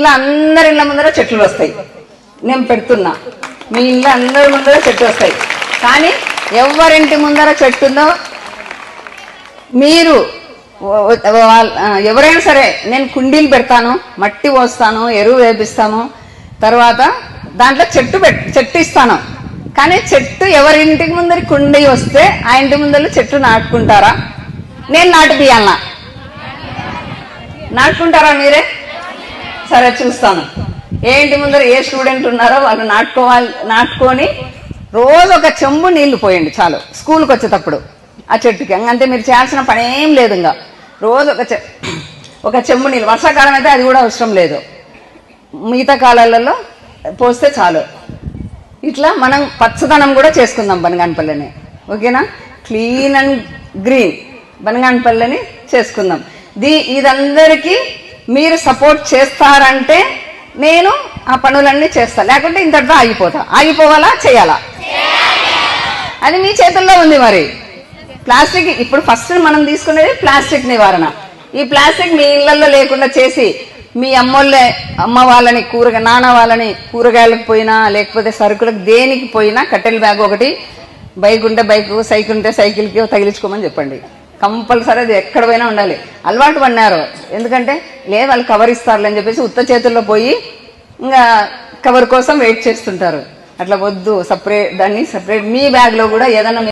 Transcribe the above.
ఇలా అందరి ఇళ్ళ ముందర చెట్లు వస్తాయి. నేను పెడుతున్నా, మీ ఇళ్ళ అందరి ముందర చెట్లు వస్తాయి. కానీ ఎవరింటి ముందర చెట్టు ఉందో మీరు ఎవరైనా సరే నేను కుండీలు పెడతాను, మట్టి పోస్తాను, ఎరువు వేపిస్తాను, తర్వాత దాంట్లో చెట్టు ఇస్తాను. కానీ చెట్టు ఎవరింటికి ముందర కుండీ వస్తే ఆ ఇంటి ముందర చెట్టు నాటుకుంటారా? నేను నాటిపియాలనా? నాటుకుంటారా మీరే? సరే చూస్తాను. ఏ ఇంటి ముందర ఏ స్టూడెంట్ ఉన్నారో వాళ్ళు నాటుకొని రోజు ఒక చెంబు నీళ్లు పోయండి చాలు. స్కూల్కి వచ్చేటప్పుడు ఆ చెట్టుకి అంతే, మీరు చేయాల్సిన పని ఏం లేదు. ఇంకా రోజు ఒక చెంబు నీళ్ళు. వర్షాకాలం అయితే అది కూడా అవసరం లేదు, మిగతా కాలాలలో పోస్తే చాలు. ఇట్లా మనం పచ్చదనం కూడా చేసుకుందాం బనగానపల్లిని. ఓకేనా? క్లీన్ అండ్ గ్రీన్ బనగానపల్లిని చేసుకుందాం. ఇదందరికీ మీరు సపోర్ట్ చేస్తారంటే నేను ఆ పనులన్నీ చేస్తా, లేకుంటే ఇంతటితో ఆగిపోవాలా చేయాలా? అది మీ చేతుల్లో ఉంది. మరి ప్లాస్టిక్ ఇప్పుడు ఫస్ట్ మనం తీసుకునేది ప్లాస్టిక్ నివారణ. ఈ ప్లాస్టిక్ మీ ఇళ్లలో లేకుండా చేసి మీ అమ్మ వాళ్ళని నాన్న వాళ్ళని కూరగాయలకు పోయినా లేకపోతే సరుకులకు దేనికి పోయినా కట్టెల బ్యాగ్ ఒకటి, బైక్ ఉంటే బైక్, సైకిల్ ఉంటే సైకిల్కి తగిలించుకోమని చెప్పండి. కంపల్సరీ అది ఎక్కడ పోయినా ఉండాలి. అలవాటు పడినారు, ఎందుకంటే లేదు వాళ్ళు కవర్ ఇస్తారులే అని చెప్పేసి ఉత్త చేతుల్లో పోయి ఇంకా కవర్ కోసం వెయిట్ చేస్తుంటారు. అట్లా వద్దు. దాన్ని సపరేట్ మీ బ్యాగ్ లో కూడా ఏదన్నా